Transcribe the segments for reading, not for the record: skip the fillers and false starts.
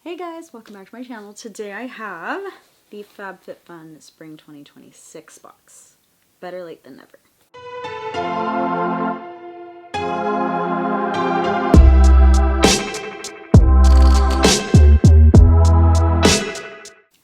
Hey guys, welcome back to my channel. Today I have the FabFitFun Spring 2026 box. Better late than never.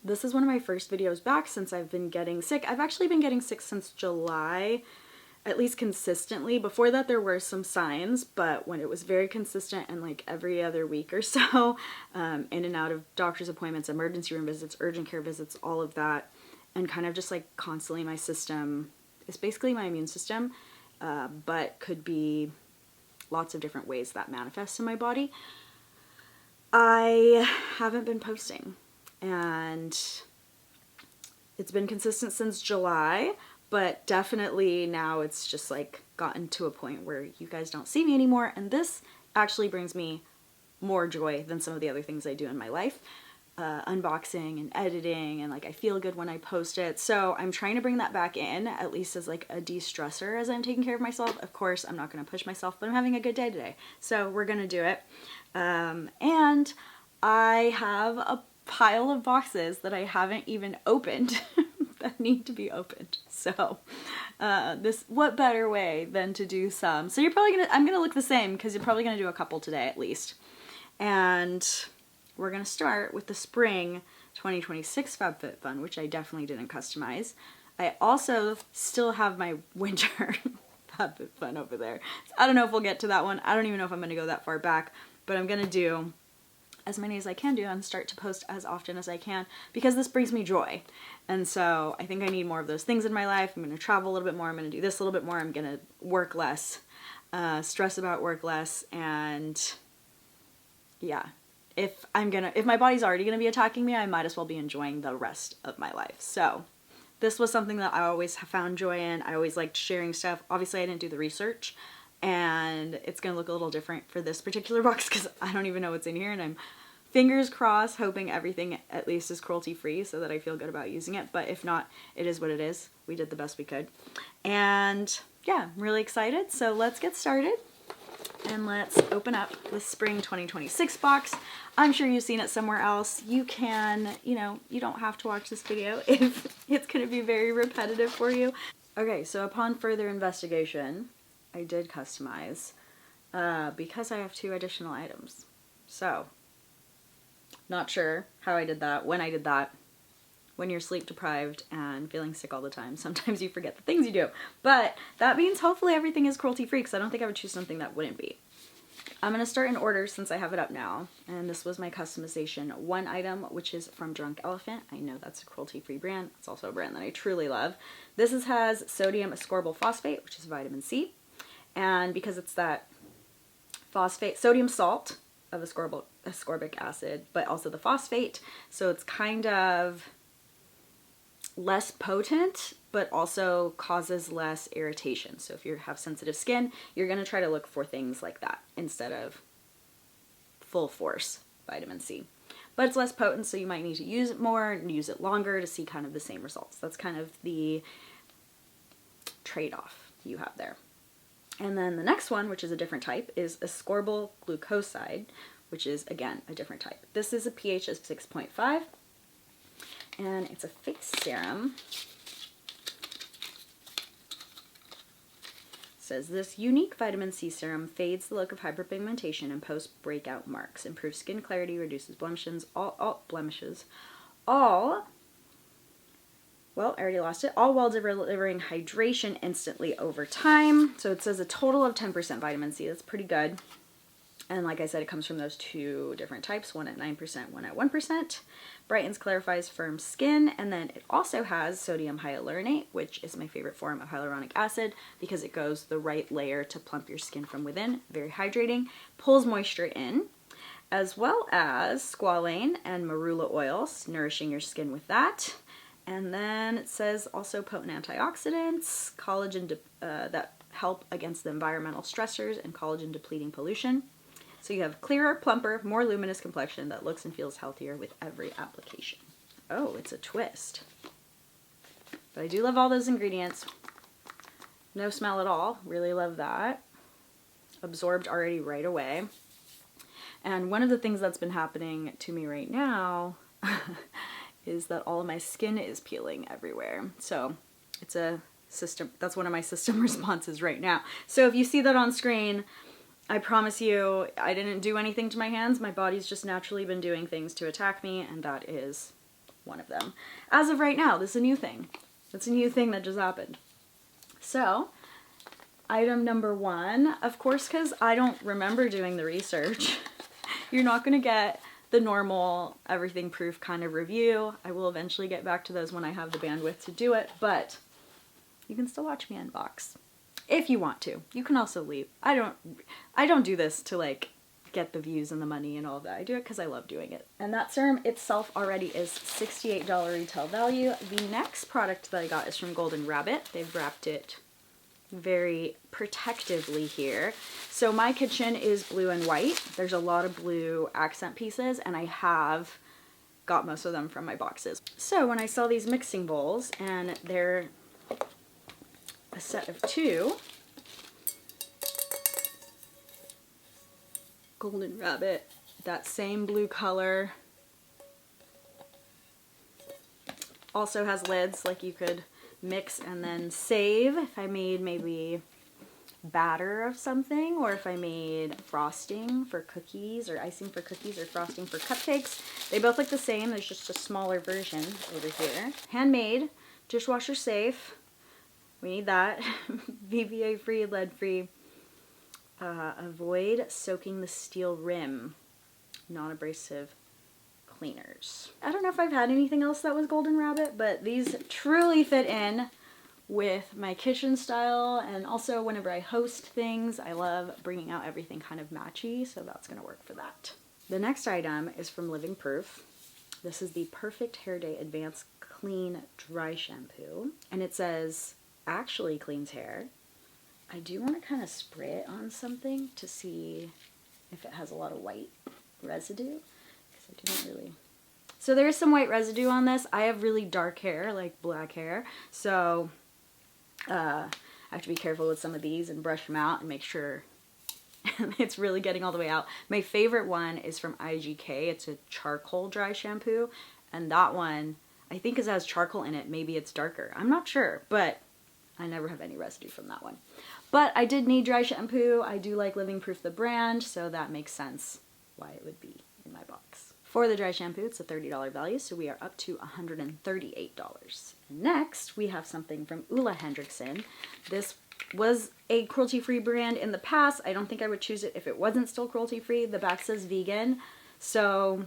This is one of my first videos back since I've been getting sick. I've actually been getting sick since July, at least consistently. Before that there were some signs, but when it was very consistent and like every other week or so, in and out of doctor's appointments, emergency room visits, urgent care visits, all of that, and kind of just like constantly my system, it's basically my immune system, but could be lots of different ways that manifests in my body. I haven't been posting, and it's been consistent since July. But definitely now it's just like gotten to a point where you guys don't see me anymore. And this actually brings me more joy than some of the other things I do in my life. Unboxing and editing, and like I feel good when I post it. So I'm trying to bring that back in, at least as like a de-stressor as I'm taking care of myself. Of course, I'm not going to push myself, but I'm having a good day today. So we're going to do it. And I have a pile of boxes that I haven't even opened that need to be opened. So what better way than to do some. So I'm gonna look the same because you're probably gonna do a couple today at least. And we're gonna start with the spring 2026 FabFitFun, which I definitely didn't customize. I also still have my winter FabFitFun over there. So I don't know if we'll get to that one. I don't even know if I'm gonna go that far back, but I'm gonna do as many as I can do and start to post as often as I can because this brings me joy. And so I think I need more of those things in my life. I'm going to travel a little bit more. I'm going to do this a little bit more. I'm going to work less, stress about work less. And yeah, if my body's already going to be attacking me, I might as well be enjoying the rest of my life. So this was something that I always have found joy in. I always liked sharing stuff. Obviously I didn't do the research, and it's going to look a little different for this particular box because I don't even know what's in here, and I'm fingers crossed hoping everything at least is cruelty free so that I feel good about using it. But if not, it is what it is. We did the best we could. And yeah, I'm really excited. So let's get started and let's open up the spring 2026 box. I'm sure you've seen it somewhere else. You can, you don't have to watch this video if it's going to be very repetitive for you. Okay, so upon further investigation, I did customize because I have 2 additional items. So, not sure how I did that, when I did that. When you're sleep deprived and feeling sick all the time, sometimes you forget the things you do. But that means hopefully everything is cruelty free because I don't think I would choose something that wouldn't be. I'm going to start in order since I have it up now. And this was my customization 1 item, which is from Drunk Elephant. I know that's a cruelty free brand. It's also a brand that I truly love. This has sodium ascorbyl phosphate, which is vitamin C. And because it's that phosphate, sodium salt of ascorbic acid, but also the phosphate, so it's kind of less potent, but also causes less irritation. So if you have sensitive skin, you're going to try to look for things like that instead of full force vitamin C. But it's less potent, so you might need to use it more and use it longer to see kind of the same results. That's kind of the trade-off you have there. And then the next one, which is a different type, is ascorbyl glucoside, which is, again, a different type. This is a pH of 6.5, and it's a face serum. It says, this unique vitamin C serum fades the look of hyperpigmentation and post-breakout marks, improves skin clarity, reduces blemishes, well, I already lost it. All while delivering hydration instantly over time. So it says a total of 10% vitamin C. That's pretty good. And like I said, it comes from those 2 different types, one at 9%, one at 1%. Brightens, clarifies, firms skin. And then it also has sodium hyaluronate, which is my favorite form of hyaluronic acid because it goes the right layer to plump your skin from within. Very hydrating. Pulls moisture in, as well as squalane and marula oils, nourishing your skin with that. And then it says also potent antioxidants, collagen that help against the environmental stressors and collagen depleting pollution. So you have clearer, plumper, more luminous complexion that looks and feels healthier with every application. Oh, it's a twist. But I do love all those ingredients. No smell at all. Really love that. Absorbed already right away. And one of the things that's been happening to me right now is that all of my skin is peeling everywhere. So it's a system, that's one of my system responses right now. So if you see that on screen, I promise you, I didn't do anything to my hands. My body's just naturally been doing things to attack me, and that is one of them. As of right now, this is a new thing. That's a new thing that just happened. So, item number 1, of course, because I don't remember doing the research, you're not going to get the normal Everything Proof kind of review. I will eventually get back to those when I have the bandwidth to do it, but you can still watch me unbox. If you want to. You can also leave. I don't do this to like get the views and the money and all of that. I do it because I love doing it. And that serum itself already is $68 retail value. The next product that I got is from Golden Rabbit. They've wrapped it very protectively here. So my kitchen is blue and white. There's a lot of blue accent pieces, and I have got most of them from my boxes. So when I saw these mixing bowls, and they're a set of 2, Golden Rabbit, that same blue color, also has lids like you could mix and then save if I made maybe batter of something, or if I made frosting for cookies or icing for cookies or frosting for cupcakes. They both look the same, there's just a smaller version over here. Handmade, dishwasher safe. We need that. VVA free, lead free. Avoid soaking the steel rim. Non-abrasive cleaners. I don't know if I've had anything else that was Golden Rabbit, but these truly fit in with my kitchen style, and also whenever I host things, I love bringing out everything kind of matchy, so that's gonna work for that. The next item is from Living Proof. This is the Perfect Hair Day Advanced Clean Dry Shampoo, and it says actually cleans hair. I do want to kind of spray it on something to see if it has a lot of white residue, because I didn't really. So there's some white residue on this. I have really dark hair, like black hair, so I have to be careful with some of these and brush them out and make sure it's really getting all the way out. My favorite one is from IGK. It's a charcoal dry shampoo, and that one I think it has charcoal in it. Maybe it's darker. I'm not sure, but I never have any residue from that one. But I did need dry shampoo. I do like Living Proof the brand, so that makes sense why it would be in my box. For the dry shampoo, it's a $30 value, so we are up to $138. Next, we have something from Ole Henriksen. This was a cruelty-free brand in the past. I don't think I would choose it if it wasn't still cruelty-free. The back says vegan, so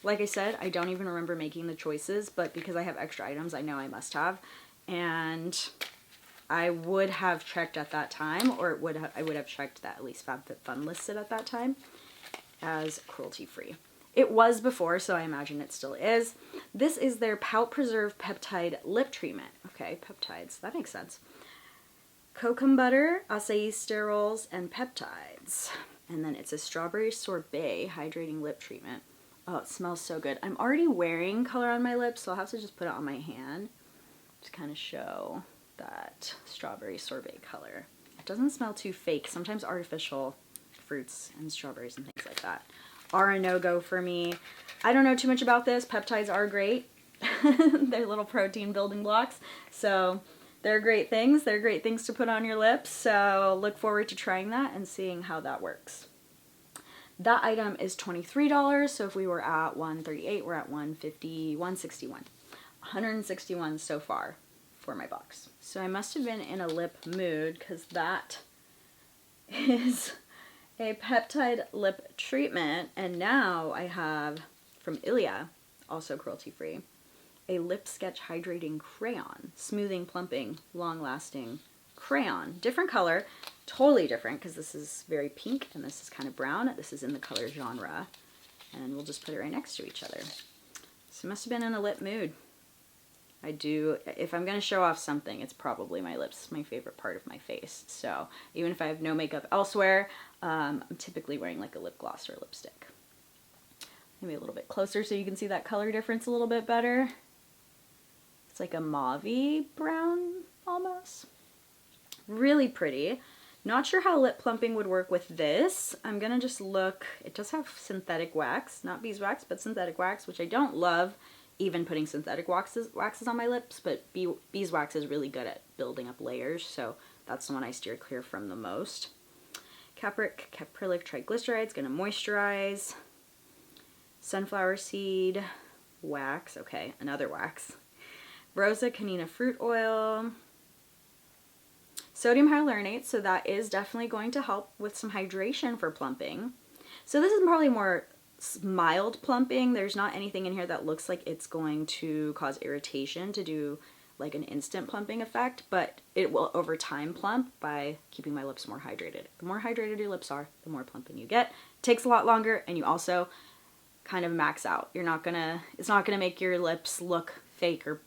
like I said, I don't even remember making the choices, but because I have extra items, I know I must have. And I would have checked at that time, or I would have checked that at least FabFitFun listed at that time as cruelty-free. It was before, so I imagine it still is. This is their Pout Preserve Peptide Lip Treatment. Okay, peptides, that makes sense. Cocoa butter, acai sterols, and peptides. And then it's a strawberry sorbet hydrating lip treatment. Oh, it smells so good. I'm already wearing color on my lips, so I'll have to just put it on my hand to kind of show that strawberry sorbet color. It doesn't smell too fake. Sometimes artificial fruits and strawberries and things like that are a no-go for me. I don't know too much about this. Peptides are great. They're little protein building blocks, so they're great things. They're great things to put on your lips, so look forward to trying that and seeing how that works. That item is $23, so if we were at $138, we're at $150, $161. $161 so far for my box. So I must have been in a lip mood, because that is a peptide lip treatment, and now I have from Ilia, also cruelty-free, a lip sketch hydrating crayon, smoothing, plumping, long-lasting crayon. Different color, totally different, because this is very pink and this is kind of brown. This is in the color genre, and we'll just put it right next to each other. So I must have been in a lip mood. I do, if I'm going to show off something, it's probably my lips. It's my favorite part of my face. So even if I have no makeup elsewhere, I'm typically wearing like a lip gloss or a lipstick. Maybe a little bit closer so you can see that color difference a little bit better. It's like a mauve-y brown almost. Really pretty. Not sure how lip plumping would work with this. I'm gonna just look. It does have synthetic wax, not beeswax, but synthetic wax, which I don't love even putting synthetic waxes on my lips, but beeswax is really good at building up layers, so that's the one I steer clear from the most. Caprylic triglyceride is gonna moisturize. Sunflower seed wax, okay, another wax. Rosa canina fruit oil. Sodium hyaluronate, so that is definitely going to help with some hydration for plumping. So this is probably more mild plumping. There's not anything in here that looks like it's going to cause irritation to do like an instant plumping effect, but it will over time plump by keeping my lips more hydrated. The more hydrated your lips are, the more plumping you get. It takes a lot longer, and you also kind of max out. It's not gonna make your lips look fake or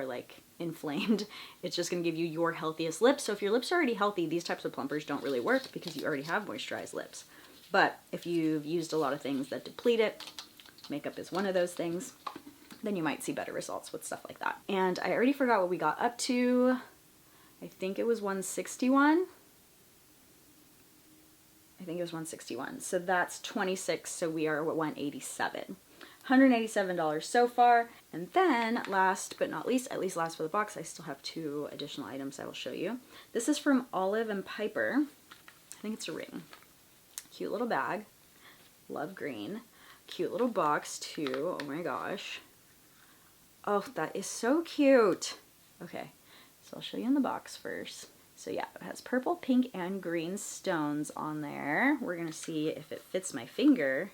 like inflamed. It's just gonna give you your healthiest lips. So if your lips are already healthy, these types of plumpers don't really work because you already have moisturized lips. But if you've used a lot of things that deplete it, makeup is one of those things, then you might see better results with stuff like that. And I already forgot what we got up to. I think it was 161. I think it was 161. So that's 26, so we are at 187. $187 so far. And then last but not least, at least last for the box, I still have 2 additional items I will show you. This is from Olive and Piper. I think it's a ring. Cute little bag. Love green. Cute little box too. Oh my gosh. Oh, that is so cute. Okay, so I'll show you in the box first. So yeah, it has purple, pink, and green stones on there. We're gonna see if it fits my finger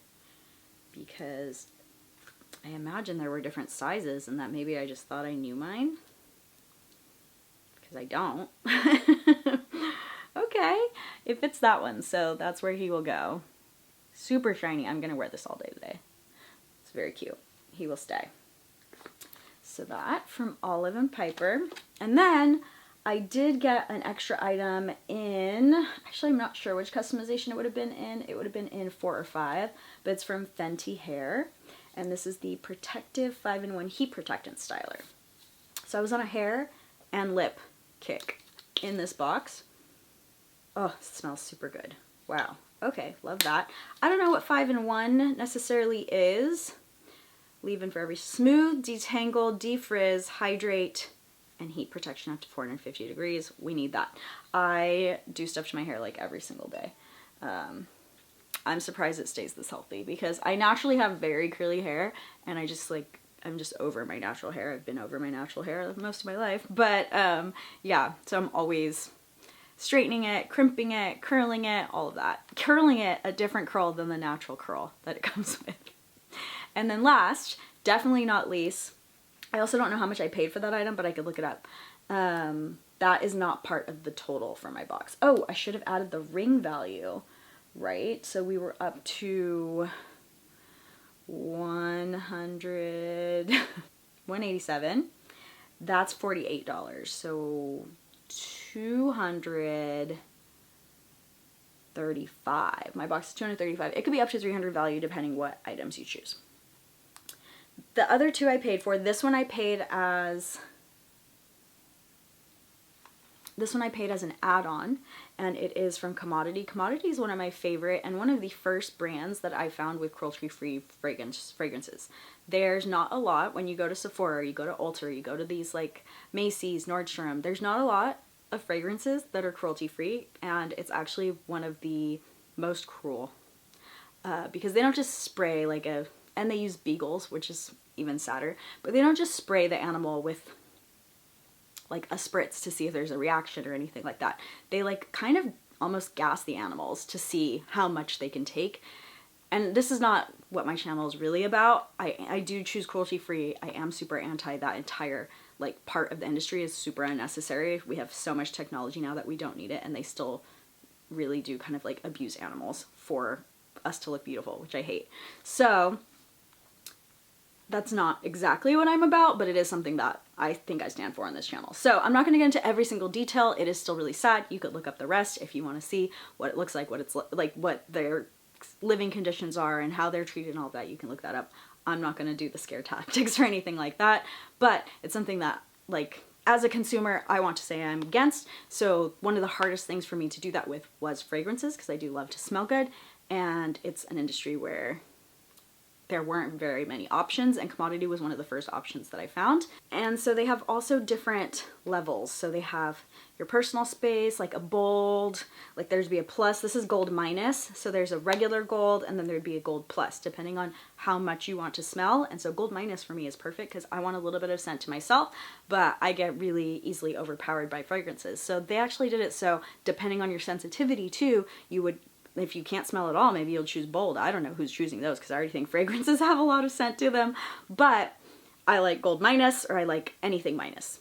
because I imagine there were different sizes and that maybe I just thought I knew mine. Because I don't. Okay, it fits that one, so that's where he will go. Super shiny. I'm gonna wear this all day today. It's very cute. He will stay. So that from Olive and Piper. And then I did get an extra item in, actually I'm not sure which customization it would have been in. It would have been in 4 or 5, but it's from Fenty Hair. And this is the Protective 5-in-1 Heat Protectant Styler. So I was on a hair and lip kick in this box. Oh, it smells super good. Wow. Okay, love that. I don't know what 5-in-1 necessarily is. Leave-in for every smooth, detangle, defrizz, hydrate, and heat protection up to 450 degrees. We need that. I do stuff to my hair like every single day. I'm surprised it stays this healthy because I naturally have very curly hair and I'm just over my natural hair. I've been over my natural hair most of my life. But yeah, so I'm always straightening it, crimping it, curling it, all of that. Curling it a different curl than the natural curl that it comes with. And then last, definitely not least, I also don't know how much I paid for that item, but I could look it up. That is not part of the total for my box. Oh, I should have added the ring value, right? So we were up to 187. That's $48. So 235. My box is 235. It could be up to 300 value depending what items you choose. The other 2 I paid for. This one I paid as an add-on, and it is from Commodity. Commodity is one of my favorite and one of the first brands that I found with cruelty-free fragrances. There's not a lot when you go to Sephora, you go to Ulta, you go to these like Macy's, Nordstrom. There's not a lot of fragrances that are cruelty-free, and it's actually one of the most cruel because they don't just spray like and they use beagles, which is even sadder, but they don't just spray the animal with like a spritz to see if there's a reaction or anything like that. They like kind of almost gas the animals to see how much they can take. And this is not what my channel is really about. I do choose cruelty-free. I am super anti that entire like part of the industry is super unnecessary. We have so much technology now that we don't need it, and they still really do kind of like abuse animals for us to look beautiful, which I hate. So that's not exactly what I'm about, but it is something that I think I stand for on this channel. So I'm not going to get into every single detail. It is still really sad. You could look up the rest if you want to see what it looks like, what it's like, what their living conditions are and how they're treated and all that. You can look that up. I'm not going to do the scare tactics or anything like that, but it's something that like as a consumer, I want to say I'm against. So one of the hardest things for me to do that with was fragrances, because I do love to smell good. And it's an industry where there weren't very many options, and commodity was one of the first options that I found. And so they have also different levels. So they have your personal space, like a bold, like there's be a plus. This is gold minus. So there's a regular gold, and then there'd be a gold plus, depending on how much you want to smell. And so gold minus for me is perfect because I want a little bit of scent to myself, but I get really easily overpowered by fragrances. So they actually did it so depending on your sensitivity too, you would, if you can't smell at all, maybe you'll choose bold. I don't know who's choosing those because I already think fragrances have a lot of scent to them, but I like gold minus, or I like anything minus.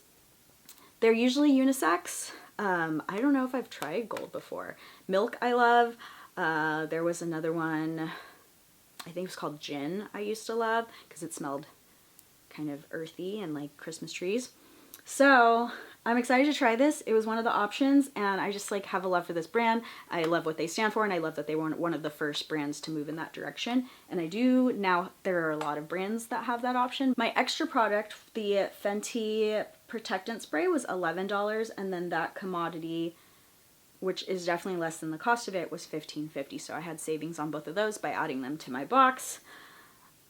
They're usually unisex. I don't know if I've tried gold before. Milk I love. There was another one, I think it was called Gin, I used to love because it smelled kind of earthy and like Christmas trees. So I'm excited to try this. It was one of the options, and I just like have a love for this brand. I love what they stand for, and I love that they were one of the first brands to move in that direction. And I do now, there are a lot of brands that have that option. My extra product, the Fenty protectant spray, was $11, and then that commodity, which is definitely less than the cost of it, was $15.50. So I had savings on both of those by adding them to my box.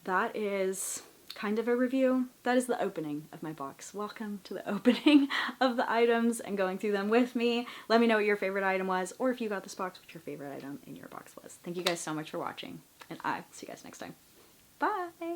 That is kind of a review. That is the opening of my box. Welcome to the opening of the items and going through them with me. Let me know what your favorite item was, or if you got this box, what your favorite item in your box was. Thank you guys so much for watching, and I'll see you guys next time. Bye!